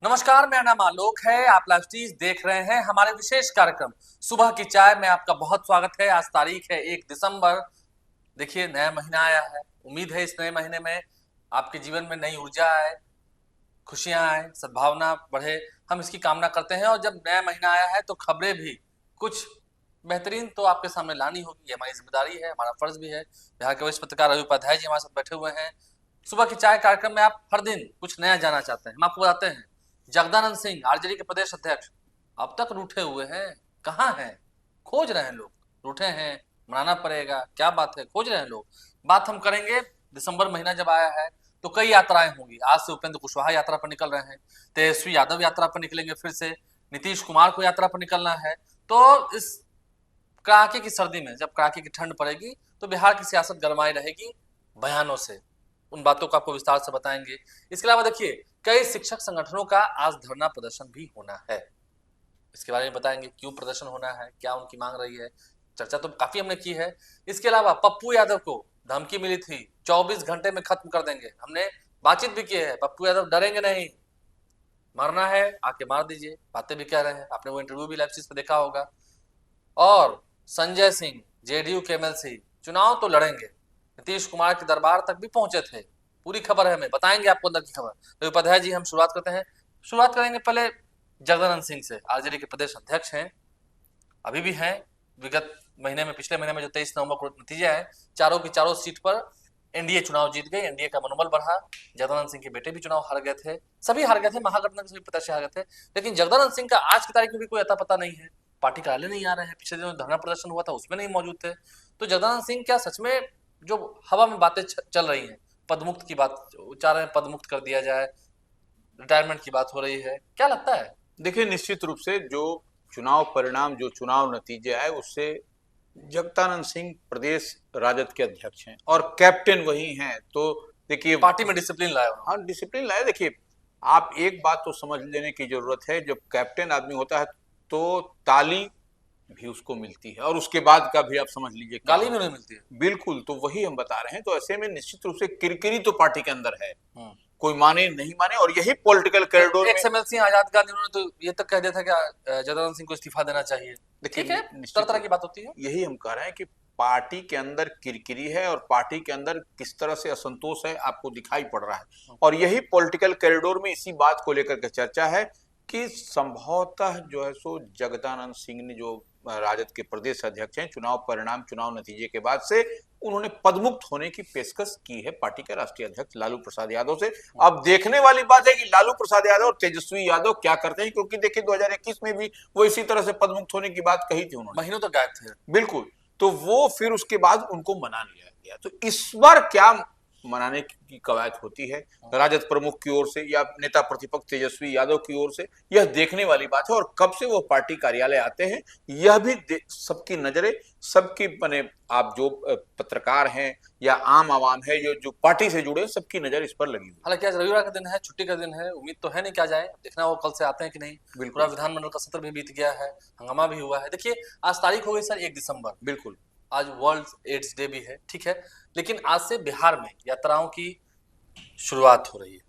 नमस्कार, मेरा नाम आलोक है। आप लाइव स्टीज देख रहे हैं हमारे विशेष कार्यक्रम सुबह की चाय में। आपका बहुत स्वागत है। आज तारीख है 1 दिसंबर। देखिए, नया महीना आया है। उम्मीद है इस नए महीने में आपके जीवन में नई ऊर्जा आए, खुशियां आए, सद्भावना बढ़े। हम इसकी कामना करते हैं। और जब नया महीना आया है तो खबरें भी कुछ बेहतरीन तो आपके सामने लानी होगी। ये हमारी जिम्मेदारी है, हमारा फर्ज भी है। बिहार के वरिष्ठ पत्रकार रवि उपाध्याय जी हमारे साथ बैठे हुए हैं। सुबह की चाय कार्यक्रम में आप हर दिन कुछ नया जानना चाहते हैं। हम आपको बताते हैं, जगदानंद सिंह आरजेडी के प्रदेश अध्यक्ष अब तक रूठे हुए हैं। कहाँ हैं? खोज रहे हैं लोग। रूठे हैं, मनाना पड़ेगा। क्या बात है, खोज रहे हैं लोग। बात हम करेंगे, दिसंबर महीना जब आया है तो कई यात्राएं होंगी। आज से उपेंद्र कुशवाहा यात्रा पर निकल रहे हैं, तेजस्वी यादव यात्रा पर निकलेंगे, फिर से नीतीश कुमार को यात्रा पर निकलना है। तो इस कड़ाके की सर्दी में जब कड़ाके की ठंड पड़ेगी तो बिहार की सियासत गरमाई रहेगी बयानों से। उन बातों को आपको विस्तार से बताएंगे। इसके अलावा देखिए, कई शिक्षक संगठनों का आज धरना प्रदर्शन भी होना है। इसके बारे में बताएंगे, क्यों प्रदर्शन होना है, क्या उनकी मांग रही है। चर्चा तो काफी हमने की है। इसके अलावा पप्पू यादव को धमकी मिली थी 24 घंटे में खत्म कर देंगे। हमने बातचीत भी की है। पप्पू यादव डरेंगे नहीं, मरना है आके मार दीजिए, बातें भी कह रहे हैं। आपने वो इंटरव्यू भी लाइव चीज पे देखा होगा। और संजय सिंह जेडीयू के एमएलसी चुनाव तो लड़ेंगे, नीतीश कुमार के दरबार तक भी पहुंचे थे। पूरी खबर है, हमें बताएंगे आपको अंदर की खबर। तो उपाध्याय जी, हम शुरुआत करते हैं। शुरुआत करेंगे पहले जगदानंद सिंह से। आरजेडी के प्रदेश अध्यक्ष हैं, अभी भी हैं। विगत महीने में, पिछले महीने में जो 23 नवंबर को नतीजा है, चारों की चारों सीट पर एनडीए चुनाव जीत गई। एनडीए का मनोबल बढ़ा। जगदानंद सिंह के बेटे भी चुनाव हार गए थे, सभी हार गए थे, महागठबंधन के सभी प्रत्याशी हार गए थे। लेकिन जगदानंद सिंह का आज की तारीख में भी कोई अता पता नहीं है। पार्टी कार्यालय नहीं आ रहे हैं। पिछले दिनों धरना प्रदर्शन हुआ था, उसमें नहीं मौजूद थे। तो जगदानंद सिंह क्या सच में जो हवा में बातें चल रही हैं, पदमुक्त की बात चाह रहे हैं, पदमुक्त कर दिया जाए, रिटायरमेंट की बात हो रही है, क्या लगता है? देखिए, निश्चित रूप से जो चुनाव परिणाम, जो चुनाव नतीजे आए, उससे जगदानंद सिंह प्रदेश राजद के अध्यक्ष हैं और कैप्टन वही हैं। तो देखिए, पार्टी में डिसिप्लिन लाया। हाँ, डिसिप्लिन लाए। देखिए, आप एक बात तो समझ लेने की जरूरत है, जब कैप्टन आदमी होता है तो ताली भी उसको मिलती है, और उसके बाद का भी आप समझ लीजिए गाली भी नहीं मिलती है। बिल्कुल, तो वही हम बता रहे हैं। तो ऐसे में निश्चित रूप से किरकिरी तो पार्टी के अंदर है, कोई माने नहीं माने। और यही political corridor x MLC Azad Gandhi ने तो ये तक कह दिया था कि जगदानंद सिंह को इस्तीफा देना चाहिए। ठीक है, तरह तरह की बात होती है। यही हम कह रहे हैं कि पार्टी के अंदर किरकिरी है और पार्टी के अंदर किस तरह से असंतोष है आपको दिखाई पड़ रहा है। और यही पॉलिटिकल कॉरिडोर में इसी बात को लेकर के चर्चा है कि संभवतः जो है सो जगदानंद सिंह ने, जो राजद के प्रदेश अध्यक्ष हैं, चुनाव परिणाम, चुनाव नतीजे के बाद से उन्होंने पदमुक्त होने की पेशकश की है पार्टी के राष्ट्रीय अध्यक्ष लालू प्रसाद यादव से। अब देखने वाली बात है कि लालू प्रसाद यादव और तेजस्वी यादव क्या करते हैं, क्योंकि देखिए 2021 में भी वो इसी तरह से पदमुक्त होने की बात कही थी उन्होंने, महीनों तक गायब थे। बिल्कुल। तो वो फिर उसके बाद उनको मना लिया गया। तो इस बार क्या मनाने की कवायद होती है राजद प्रमुख की ओर से या नेता प्रतिपक्ष तेजस्वी यादव की ओर से, यह देखने वाली बात है। और कब से वो पार्टी कार्यालय आते हैं, यह भी सबकी नजरें, सबकी माने आप जो पत्रकार हैं या आम आवाम है, जो पार्टी से जुड़े, सबकी नजर इस पर लगी हुई। हालांकि आज रविवार का दिन है, छुट्टी का दिन है। उम्मीद तो है नहीं क्या जाए, देखना वो कल से आते हैं कि नहीं। पूरा विधानमंडल का सत्र भी बीत गया है, हंगामा भी हुआ है। देखिए, आज तारीख हो गई सर 1 दिसंबर। बिल्कुल, आज वर्ल्ड एड्स डे भी है, ठीक है। लेकिन आज से बिहार में यात्राओं की शुरुआत हो रही है।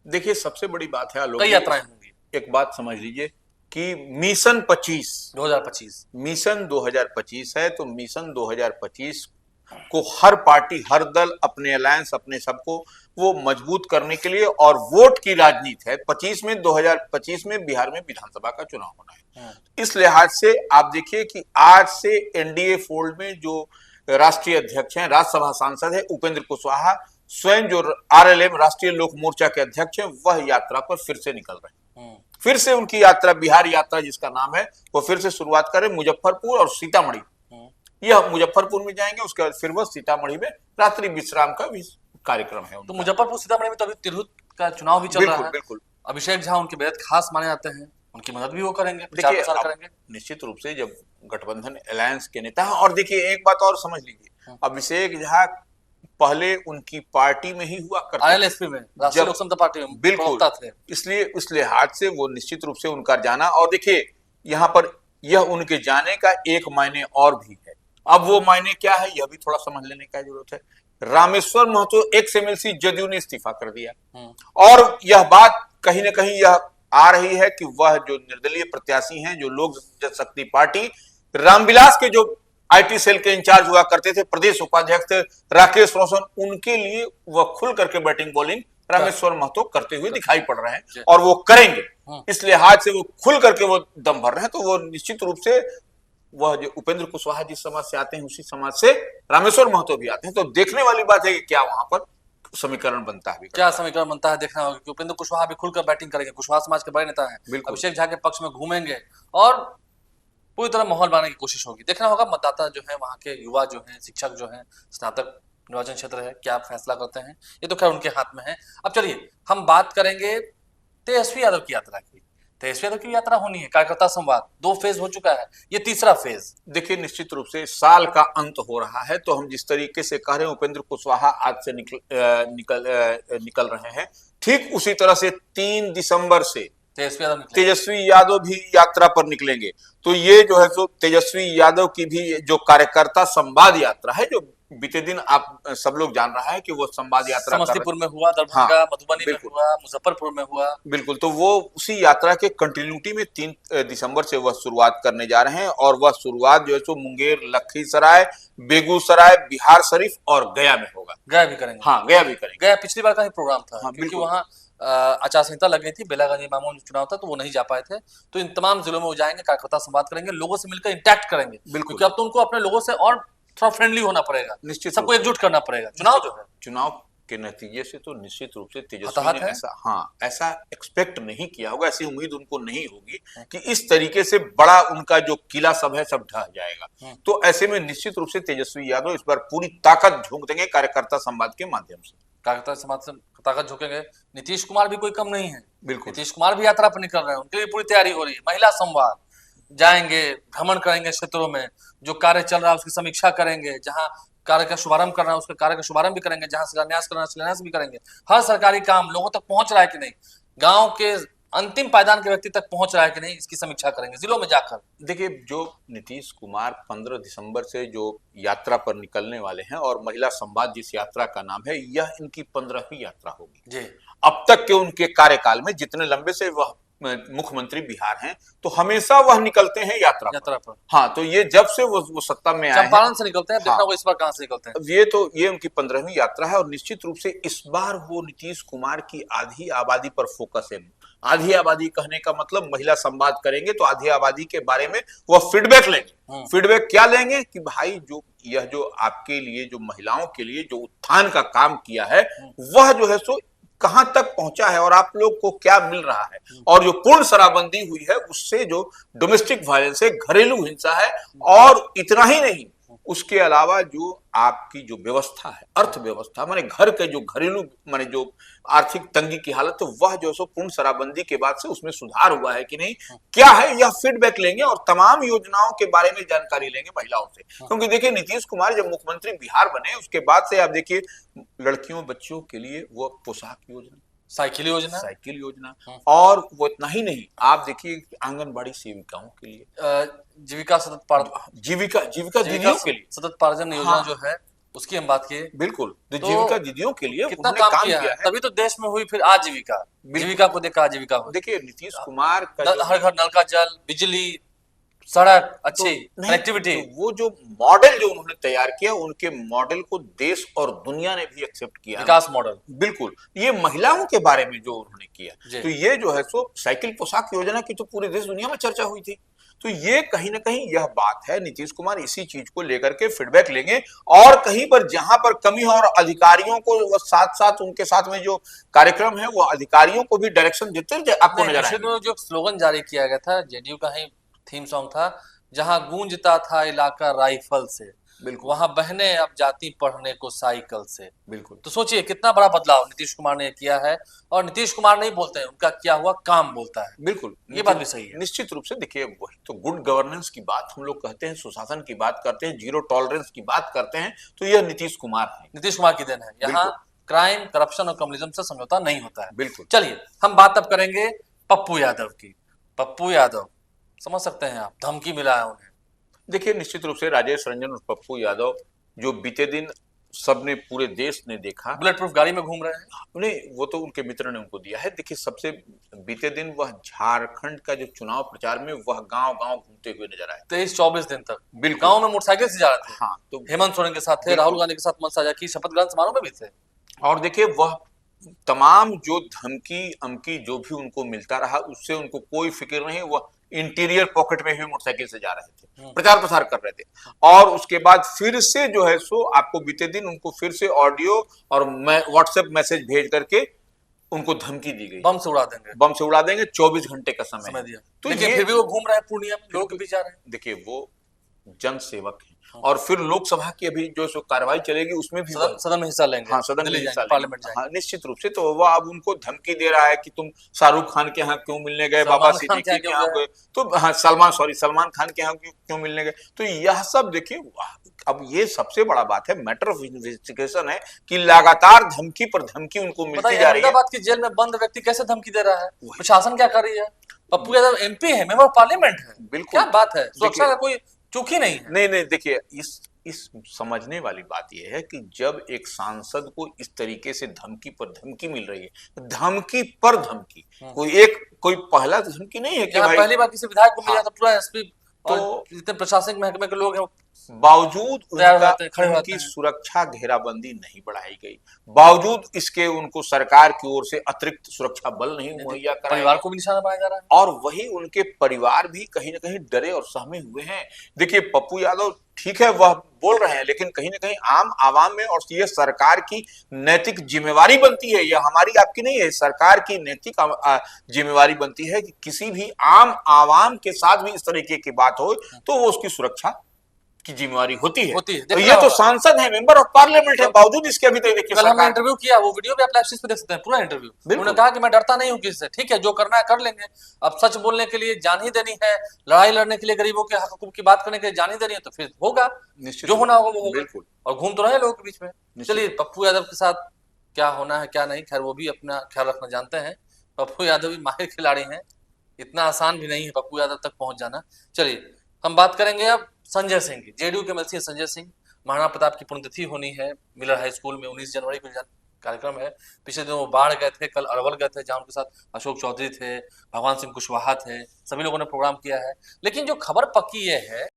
देखिए, सबसे बड़ी बात है, कई यात्राएं होंगी। एक बात समझ लीजिए कि मिशन 2025 मिशन 2025 है। तो मिशन 2025 को हर पार्टी, हर दल, अपने अलायंस, अपने सबको वो मजबूत करने के लिए, और वोट की राजनीति है। 2025 में बिहार में विधानसभा का चुनाव होना है। इस लिहाज से आप देखिए कि आज से एनडीए फोल्ड में जो राष्ट्रीय अध्यक्ष हैं, राज्यसभा सांसद है उपेंद्र कुशवाहा, स्वयं जो आरएलएम राष्ट्रीय लोक मोर्चा के अध्यक्ष हैं, वह यात्रा पर फिर से निकल रहे हैं। फिर से उनकी यात्रा, बिहार यात्रा जिसका नाम है, वो फिर से शुरुआत करें मुजफ्फरपुर और सीतामढ़ी। यह मुजफ्फरपुर में जाएंगे, उसके बाद फिर वह सीतामढ़ी में रात्रि विश्राम का भी कार्यक्रम है। तो मुजफ्फरपुर सीतामढ़ी में तो अभी तिरहुत का चुनाव भी चल रहा है। बिल्कुल। अभिषेक झा उनके बेहद खास माने जाते हैं, उनकी मदद भी वो करेंगे, प्रचार प्रचार प्रसार करेंगे। निश्चित रूप से जब गठबंधन अलायंस के नेता हैं, और देखिए एक बात और समझ लीजिए, अभिषेक झा पहले उनकी पार्टी में ही हुआ करते, आरएलएसपी में, राष्ट्रीय लोक समता पार्टी में बिल्कुल थे। इसलिए उस लिहाज से वो निश्चित रूप से उनका जाना, और देखिए यहाँ पर यह उनके जाने का एक मायने और भी है। अब वो मायने क्या है, यह भी थोड़ा समझ लेने का जरूरत है। रामेश्वर महतो एक्स एमएलसी जदयू ने इस्तीफा कर दिया, और यह बात कहीं ना कहीं यह आ रही है कि वह जो निर्दलीय प्रत्याशी हैं, जो लोक जनशक्ति पार्टी, रामविलास के जो आईटी सेल के इंचार्ज हुआ करते थे, प्रदेश उपाध्यक्ष थे राकेश रोशन, उनके लिए वह खुल करके बैटिंग बॉलिंग रामेश्वर महतो करते हुए दिखाई पड़ रहे हैं और वो करेंगे। इस लिहाज से वो खुल करके वो दम भर रहे हैं। तो वो निश्चित रूप से वह जो उपेंद्र कुशवाहा जिस समाज से आते हैं उसी समाज से रामेश्वर महतो भी आते हैं। तो देखने वाली बात है कि क्या वहां पर समीकरण बनता है, क्या समीकरण बनता है देखना होगा कि उपेंद्र कुशवाहा भी खुलकर बैटिंग करेंगे। कुशवाहा समाज के बड़े नेता हैं, अभिषेक झा के पक्ष में घूमेंगे और पूरी तरह माहौल बनाने की कोशिश होगी। देखना होगा मतदाता जो है, वहां के युवा जो हैं, शिक्षक जो हैं, स्नातक निर्वाचन क्षेत्र है, क्या फैसला करते हैं, ये तो खैर उनके हाथ में है। अब चलिए हम बात करेंगे तेजस्वी यादव की यात्रा की। तेजस्वी यादव की यात्रा होनी है, कार्यकर्ता संवाद 2 फेज हो चुका है, ये तीसरा फेज। देखिए निश्चित रूप से साल का अंत हो रहा है, तो हम जिस तरीके से कह रहे हैं उपेंद्र कुशवाहा आज से निकल रहे हैं, ठीक उसी तरह से 3 दिसंबर से तेजस्वी यादव भी यात्रा पर निकलेंगे। तो ये जो है सो तेजस्वी यादव की भी जो कार्यकर्ता संवाद यात्रा है, जो बीते दिन आप सब लोग जान रहा है कि वो संवाद यात्रा समस्तीपुर में हुआ, दरभंगा, मधुबनी में हुआ, मुजफ्फरपुर में हुआ। बिल्कुल, तो वो उसी यात्रा के कंटिन्यूटी में 3 दिसंबर से वह शुरुआत करने जा रहे हैं और वह शुरुआत जो है सो मुंगेर, लखीसराय, बेगूसराय, बिहार शरीफ और गया में होगा। गया भी करेंगे। हाँ, गया भी करेंगे। गया पिछली बार का ही प्रोग्राम था। हाँ, क्योंकि वहाँ आचार संहिता लग गई थी, बेलागंज मामूल चुनाव था, तो वो नहीं जा पाए थे। तो इन तमाम जिलों में वो जाएंगे, कार्यकर्ता संवाद करेंगे, लोगों से मिलकर इंटैक्ट करेंगे। क्योंकि अब तो उनको अपने लोगों से और थोड़ा फ्रेंडली होना पड़ेगा, निश्चित सबको एकजुट करना पड़ेगा। चुनाव जो है, चुनाव के नतीजे से तो निश्चित रूप से तेजस्वी ने ऐसा एक्सपेक्ट नहीं किया होगा, ऐसी उम्मीद उनको नहीं होगी कि इस तरीके से बड़ा उनका जो किला सब है सब ढह जाएगा। तो ऐसे में निश्चित रूप से तेजस्वी यादव इस बार पूरी ताकत झोंक देंगे कार्यकर्ता संवाद के माध्यम से। कार्यकर्ता समाज से ताकत झोंकेंगे। नीतीश कुमार भी कोई कम नहीं है, बिल्कुल नीतीश कुमार भी यात्रा पर निकल रहे हैं, उनके लिए पूरी तैयारी हो रही है। महिला संवाद जाएंगे, भ्रमण करेंगे क्षेत्रों में, जो कार्य चल रहा है उसकी समीक्षा करेंगे, जहां कार्य का शुभारंभ करना है उसके कार्य का शुभारंभ भी करेंगे, जहां शिलान्यास करना है शिलान्यास भी करेंगे। हर सरकारी काम लोगों तक पहुंच रहा है कि नहीं, गांव के अंतिम पायदान के व्यक्ति तक पहुंच रहा है कि नहीं, इसकी समीक्षा करेंगे जिलों में जाकर। देखिए, जो नीतीश कुमार 15 दिसंबर से जो यात्रा पर निकलने वाले हैं और महिला संवाद जिस यात्रा का नाम है, यह इनकी 15वीं यात्रा होगी जी। अब तक के उनके कार्यकाल में, जितने लंबे से वह मुख्यमंत्री बिहार हैं, तो हमेशा वह निकलते हैं यात्रा पर। हाँ, तो ये जब से वो सत्ता में आए चंपारण से निकलते हैं, देखना वो इस बार कहां से निकलते हैं। ये उनकी 15वीं यात्रा है और निश्चित रूप से इस बार वो नीतीश कुमार की आधी आबादी पर फोकस है। आधी आबादी कहने का मतलब महिला संवाद करेंगे तो आधी आबादी के बारे में वह फीडबैक लेंगे। फीडबैक क्या लेंगे कि भाई जो आपके लिए, जो महिलाओं के लिए जो उत्थान का काम किया है, वह जो है सो कहां तक पहुंचा है और आप लोग को क्या मिल रहा है, और जो पूर्ण शराबबंदी हुई है उससे जो डोमेस्टिक वायलेंस है, घरेलू हिंसा है, और इतना ही नहीं, उसके अलावा जो आपकी जो व्यवस्था है, अर्थव्यवस्था माने घर के जो घरेलू माने जो आर्थिक तंगी की हालत है, वह जो सो पूर्ण शराबबंदी के बाद से उसमें सुधार हुआ है कि नहीं, क्या है, यह फीडबैक लेंगे और तमाम योजनाओं के बारे में जानकारी लेंगे महिलाओं से। क्योंकि देखिए, नीतीश कुमार जब मुख्यमंत्री बिहार बने उसके बाद से आप देखिए, लड़कियों बच्चियों के लिए वो पोशाक योजना, साइकिल योजना, और वो इतना ही नहीं, आप देखिए आंगनबाड़ी सेविकाओं के लिए जीविका दीदियों के लिए सतत पार्जन योजना जो है, उसकी हम बात किए। बिल्कुल, तो जीविका दीदियों के लिए कितना काम किया है, तभी तो देश में हुई फिर आजीविका, जीविका को देखा आजीविका हो। देखिए, नीतीश कुमार का हर घर नल का जल, बिजली, सड़क, अच्छी कनेक्टिविटी, तो वो जो मॉडल जो उन्होंने तैयार किया, उनके मॉडल को देश और दुनिया ने भी एक्सेप्ट किया, विकास मॉडल। बिल्कुल, ये महिलाओं के बारे में जो उन्होंने किया, तो ये जो है सो साइकिल पोशाक योजना की तो पूरे देश दुनिया में चर्चा हुई थी। तो ये कहीं ना कहीं यह बात है, नीतीश कुमार इसी चीज को लेकर के फीडबैक लेंगे, और कहीं पर जहां पर कमी हो और अधिकारियों को वो साथ साथ उनके साथ में जो कार्यक्रम है वो अधिकारियों को भी डायरेक्शन देते आपको नजर आएगा। जो स्लोगन जारी किया गया था, जेडीयू का ही थीम सॉन्ग था, जहां गूंजता था इलाका राइफल से, बिल्कुल, वहां बहने अब जाती पढ़ने को साइकिल से। बिल्कुल, तो सोचिए कितना बड़ा बदलाव नीतीश कुमार ने किया है, और नीतीश कुमार नहीं बोलते हैं, उनका किया हुआ काम बोलता है। बिल्कुल, ये बात भी सही है। निश्चित रूप से देखिए, वही तो गुड गवर्नेंस की बात हम लोग कहते हैं, सुशासन की बात करते हैं, जीरो टॉलरेंस की बात करते हैं, तो यह नीतीश कुमार है, नीतीश कुमार की देन है। यहाँ क्राइम, करप्शन और कम्युनिज्म से समझौता नहीं होता है। बिल्कुल। चलिए हम बात अब करेंगे पप्पू यादव की। पप्पू यादव, समझ सकते हैं आप, धमकी मिला है उन्हें। देखिए, निश्चित रूप से राजेश रंजन और पप्पू यादव जो बीते दिन सबने, पूरे देश ने देखा। बुलेट प्रूफ गाड़ी में घूम रहे हैं। नहीं, वो तो उनके मित्र ने उनको दिया है। देखिए, सबसे बीते दिन वह झारखंड का जो चुनाव प्रचार में वह गांव गांव घूमते हुए नजर आए। 23-24 दिन तक बिल्कुल। गांव में मोटरसाइकिल से जा रहे थे। हाँ, तो हेमंत सोरेन के साथ थे, राहुल गांधी के साथ मंच साझा की, शपथ ग्रहण समारोह में भी थे। और देखिए, वह तमाम जो धमकी अमकी जो भी उनको मिलता रहा, उससे उनको कोई फिक्र नहीं। वह इंटीरियर पॉकेट में भी मोटरसाइकिल से जा रहे थे, प्रचार प्रसार कर रहे थे। और उसके बाद फिर से जो है सो आपको बीते दिन उनको फिर से ऑडियो और व्हाट्सएप मैसेज भेज करके उनको धमकी दी गई, बम से उड़ा देंगे, बम से उड़ा देंगे। 24 घंटे का समय दिया। तो लेकिन फिर भी वो घूम रहे हैं पूर्णिया में, लोगों के बीच जा रहे हैं। देखिए, वो जन सेवक है। और फिर लोकसभा की अभी जो सो कार्रवाई चलेगी उसमें भी सदन में हिस्सा लेंगे। हाँ, सदन में हिस्सा पार्लियामेंट हाँ, निश्चित रूप से। तो वह अब उनको धमकी दे रहा है कि तुम शाहरुख खान के यहाँ क्यों मिलने गए, बाबा सिद्दीकी के यहाँ गए, तो हाँ, सलमान खान के यहाँ क्यों मिलने गए। तो यह सब देखिए, अब ये सबसे बड़ा बात है, मैटर ऑफ इन्वेस्टिगेशन है कि लगातार धमकी पर धमकी उनको मिलती जा रही है। अहमदाबाद की जेल में बंद व्यक्ति कैसे धमकी दे रहा है, प्रशासन क्या कर रही है? पप्पू यादव एमपी है, मेंबर ऑफ पार्लियामेंट है। बिल्कुल, क्या बात है, सुरक्षा का कोई चूक ही नहीं है। नहीं, देखिए, इस समझने वाली बात यह है कि जब एक सांसद को इस तरीके से धमकी पर धमकी मिल रही है, धमकी पर धमकी, कोई पहला धमकी नहीं है कि भाई पहली बार किसी विधायक को मिला तो पूरा एसपी तो जितने प्रशासनिक महकमे के लोग हैं बावजूद उनकी सुरक्षा घेराबंदी नहीं बढ़ाई गई, बावजूद इसके उनको सरकार की ओर से अतिरिक्त सुरक्षा बल नहीं मुहैया कराया, परिवार को भी निशाना बनाया जा रहा है। और वही उनके परिवार भी कहीं ना कहीं डरे और सहमे हुए हैं। देखिए, पप्पू यादव ठीक है, वह बोल रहे हैं, लेकिन कहीं ना कहीं आम आवाम में, और ये सरकार की नैतिक जिम्मेवारी बनती है, यह हमारी आपकी नहीं है, सरकार की नैतिक जिम्मेवारी बनती है कि किसी भी आम आवाम के साथ भी इस तरीके की बात हो तो वो उसकी सुरक्षा की जिम्मेवारी होती है। तो ये तो सांसद है, मेंबर ऑफ पार्लियामेंट है, बावजूद इसके अभी तक देखिए, कल हमने इंटरव्यू किया, वो वीडियो भी आप लाइव स्ट्रीम पे देख सकते हैं, पूरा इंटरव्यू। उन्होंने कहा कि मैं डरता नहीं हूं किसी से, ठीक है, जो करना है कर लेंगे। अब सच बोलने के लिए जान ही देनी है, लड़ाई लड़ने के लिए, गरीबों के हक हकूक की बात करने के लिए जान ही देनी है, तो फिर होगा, जो होना होगा वो होगा। और घूम तो रहे लोगों के बीच में। चलिए, पप्पू यादव के साथ क्या होना है क्या नहीं, खैर वो भी अपना ख्याल रखना जानते हैं। पप्पू यादव भी माहिर खिलाड़ी हैं, इतना आसान भी नहीं है पप्पू यादव तक पहुंच जाना। चलिए, हम बात करेंगे अब संजय सिंह की। जेडीयू के एमएलसी संजय सिंह, महाराणा प्रताप की पुण्यतिथि होनी है मिलर हाई स्कूल में, 19 जनवरी को कार्यक्रम है। पिछले दिनों वो बाढ़ गए थे, कल अरवल गए थे, जहां उनके साथ अशोक चौधरी थे, भगवान सिंह कुशवाहा थे, सभी लोगों ने प्रोग्राम किया है। लेकिन जो खबर पक्की ये है,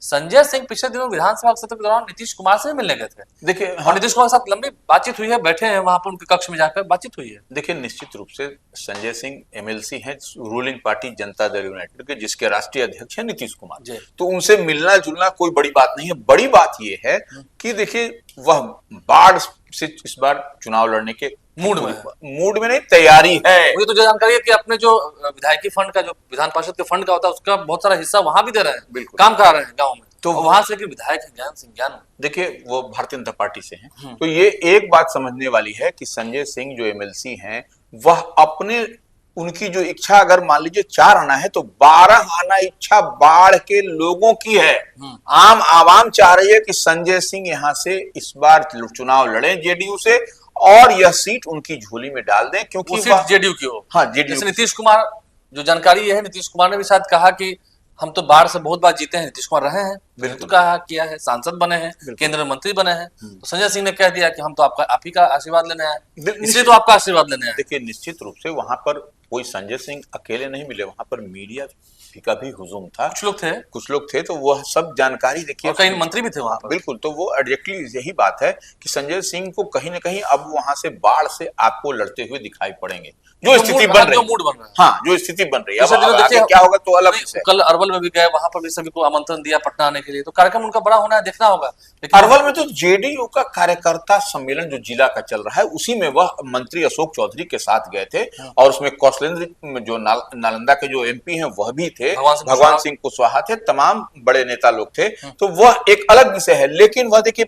संजय सिंह पिछले दिनों विधानसभा सत्र के दौरान नीतीश कुमार से मिलने गए थे। देखिए, और नीतीश कुमार के साथ लंबी बातचीत हुई है, बैठे हैं वहां पर उनके कक्ष में जाकर बातचीत हुई है। देखिए, निश्चित रूप से संजय सिंह एमएलसी हैं ruling party Janata Dal United के, जिसके राष्ट्रीय अध्यक्ष हैं नीतीश कुमार, तो उनसे मिलना जुलना कोई बड़ी बात नहीं है। बड़ी बात यह है कि देखिए, वह बाढ़ से इस बार चुनाव लड़ने के मूड में नहीं, तैयारी है। मुझे तो जो जानकारी है कि अपने जो विधायकी फंड का, जो विधान पार्षद के फंड का होता है, उसका बहुत सारा हिस्सा वहां भी दे रहे हैं, काम करा रहे हैं गाँव में। तो वहां से विधायक ज्ञान सिंह ज्ञान, देखिए, वो भारतीय जनता पार्टी से हैं। तो ये एक बात समझने वाली है कि संजय सिंह जो एमएलसी हैं, वह अपने, उनकी जो इच्छा अगर मान लीजिए 4 आना है तो 12 आना इच्छा बाढ़ के लोगों की है। आम आवाम चाह रही है कि संजय सिंह यहाँ से इस बार चुनाव लड़े जेडीयू से, और यह सीट उनकी झोली में डाल दें, क्योंकि सीट जेडीयू की हो। हाँ, जेडीयू। नीतीश कुमार, जो जानकारी ये है, नीतीश कुमार ने भी शायद कहा कि हम तो बाढ़ से बहुत बार जीते हैं, नीतीश कुमार रहे हैं, तो कहा किया है, सांसद बने हैं, केंद्रीय मंत्री बने हैं। तो संजय सिंह ने कह दिया कि हम तो आप ही का आशीर्वाद लेने आए, इसलिए तो आपका आशीर्वाद लेने आए। देखिए, निश्चित रूप से वहां पर कोई संजय सिंह अकेले नहीं मिले, वहां पर मीडिया का भी हुजूम था, कुछ लोग थे, तो वह सब जानकारी देखिए, कई मंत्री भी थे वहां पर। बिल्कुल, तो वो एग्जैक्टली यही बात है कि संजय सिंह को कहीं ना कहीं अब वहां से बाढ़ से आपको लड़ते हुए दिखाई पड़ेंगे, जो स्थिति बन रही है। हाँ, जो स्थिति बन रही है, अब आगे क्या होगा तो अलग है। कल अरवल में भी गए, वहां पर भी सभी को आमंत्रण दिया पटना आने के लिए, तो कार्यक्रम उनका बड़ा होना है, देखना होगा। अरवल में तो जेडीयू का कार्यकर्ता सम्मेलन जो जिला का चल रहा है, उसी में वह मंत्री अशोक चौधरी के साथ गए थे, और उसमें कौशलेंद्र जो नालंदा के जो एमपी हैं वह भी थे, भगवान सिंह कुशवाहा थे, तमाम बड़े नेता लोग थे। तो वह एक अलग विषय है, लेकिन वह देखिए,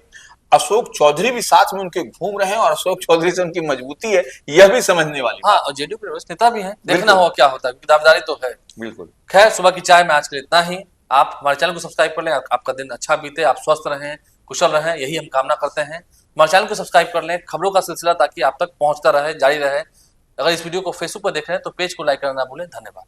अशोक चौधरी भी साथ में उनके घूम रहे हैं, और अशोक चौधरी से उनकी मजबूती है, यह भी समझने वाली। हाँ, और जेडीयू के वरिष्ठ नेता भी हैं, देखना होगा क्या होता है, दावेदारी तो है। बिल्कुल। खैर, सुबह की चाय में आज के लिए इतना ही। आप हमारे चैनल को सब्सक्राइब कर लें, आपका दिन अच्छा बीते, आप स्वस्थ रहें, कुशल रहें, यही हम कामना करते हैं। हमारे चैनल को सब्सक्राइब कर लें, खबरों का सिलसिला ताकि आप तक पहुंचता रहे, जारी रहे। अगर इस वीडियो को फेसबुक पर देख रहे हैं तो पेज को लाइक करना ना भूलें। धन्यवाद।